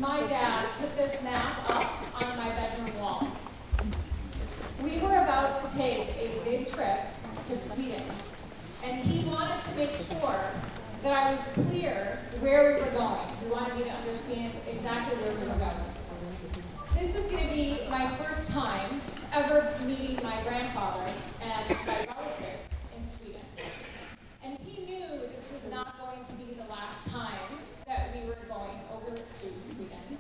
my dad put this map up on my bedroom wall. We were about to take a big trip to Sweden, and he wanted to make sure that I was clear where we were going. He wanted me to understand exactly where we were going. This was going to be my first time ever meeting my grandfather and my relatives in Sweden. And he knew this was not going to be the last time that we were going over to Sweden.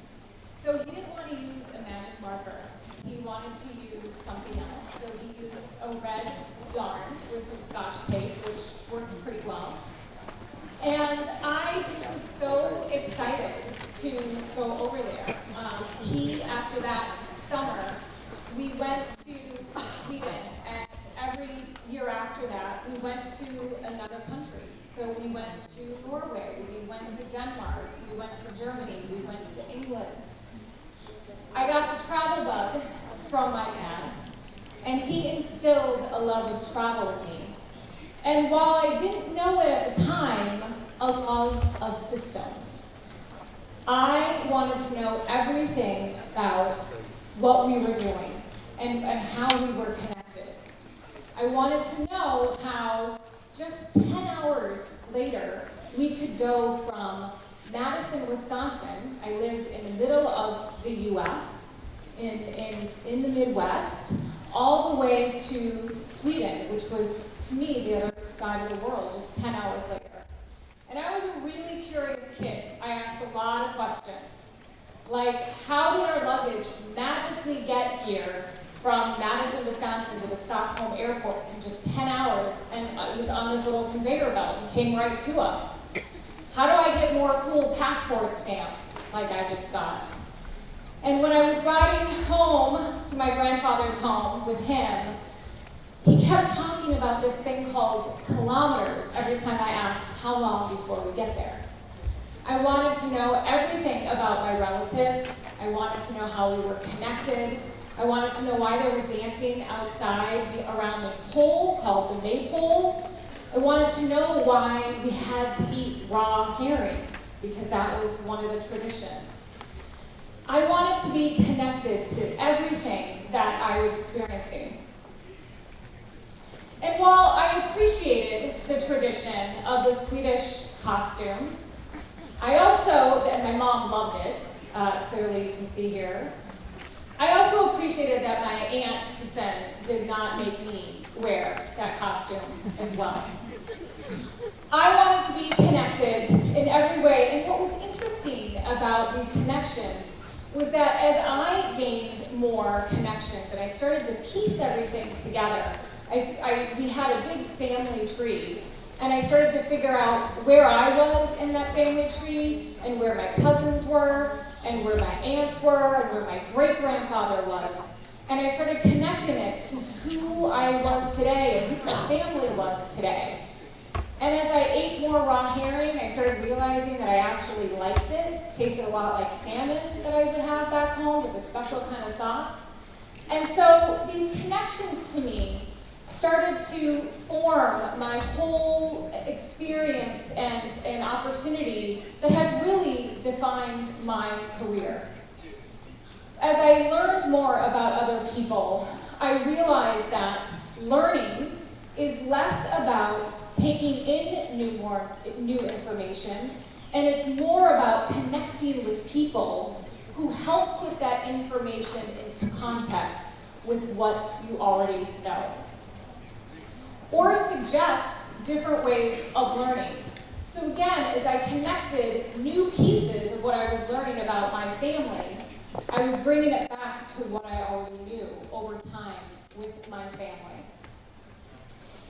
So he didn't want to use a magic marker. He wanted to use something else. So he used a red yarn with some Scotch tape, which worked pretty well. And I just was so excited to go over there. After that summer, we went to Sweden, and every year after that, we went to another country. So we went to Norway, we went to Denmark, we went to Germany, we went to England. I got the travel bug from my dad, and he instilled a love of travel in me. And while I didn't know it at the time, a love of systems. I wanted to know everything about what we were doing and how we were connected. I wanted to know how just 10 hours later, we could go from Madison, Wisconsin. I lived in the middle of the US, in the Midwest, all the way to Sweden, which was, to me, the other side of the world, just 10 hours later. And I was a really curious kid. I asked a lot of questions. Like, how did our luggage magically get here from Madison, Wisconsin to the Stockholm airport in just 10 hours? And it was on this little conveyor belt and came right to us. How do I get more cool passport stamps like I just got? And when I was riding home to my grandfather's home with him, he kept talking about this thing called kilometers every time I asked how long before we get there. I wanted to know everything about my relatives. I wanted to know how we were connected. I wanted to know why they were dancing outside around this pole called the maypole. I wanted to know why we had to eat raw herring, because that was one of the traditions. I wanted to be connected to everything that I was experiencing. And while I appreciated the tradition of the Swedish costume, I also, and my mom loved it, clearly you can see here, I also appreciated that my Aunt Sen did not make me wear that costume as well. I wanted to be connected in every way, and what was interesting about these connections was that as I gained more connections and I started to piece everything together, we had a big family tree, and I started to figure out where I was in that family tree, and where my cousins were, and where my aunts were, and where my great-grandfather was. And I started connecting it to who I was today and who my family was today. And as I ate more raw herring, I started realizing that I actually liked it. It tasted a lot like salmon that I would have back home with a special kind of sauce. And so these connections to me started to form my whole experience and opportunity that has really defined my career. As I learned more about other people, I realized that learning is less about taking in new information, and it's more about connecting with people who help put that information into context with what you already know, or suggest different ways of learning. So again, as I connected new pieces of what I was learning about my family, I was bringing it back to what I already knew over time with my family.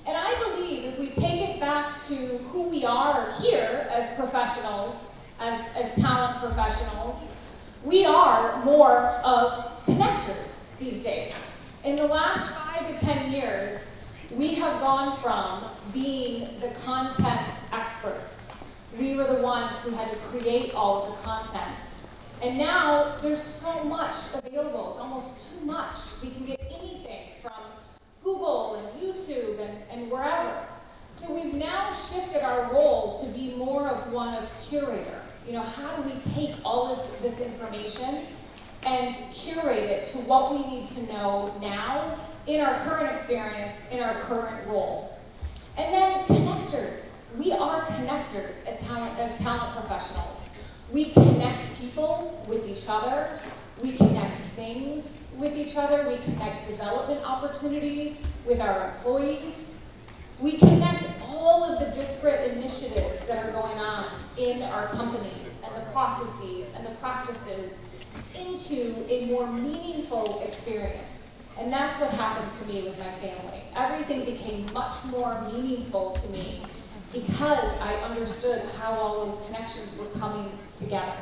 And I believe if we take it back to who we are here as professionals, as talent professionals, we are more of connectors these days. In the last 5 to 10 years, we have gone from being the content experts. We were the ones who had to create all of the content. And now there's so much available. It's almost too much. We can get anything from Google and YouTube and wherever. So So we've now shifted our role to be more of one of curator. You know, how do we take all this information and curate it to what we need to know now in our current experience, in our current role? And then connectors. We are connectors as talent professionals. We connect people with each other. We connect things with each other. We connect development opportunities with our employees. We connect all of the disparate initiatives that are going on in our companies and the processes and the practices into a more meaningful experience. And that's what happened to me with my family. Everything became much more meaningful to me because I understood how all those connections were coming together.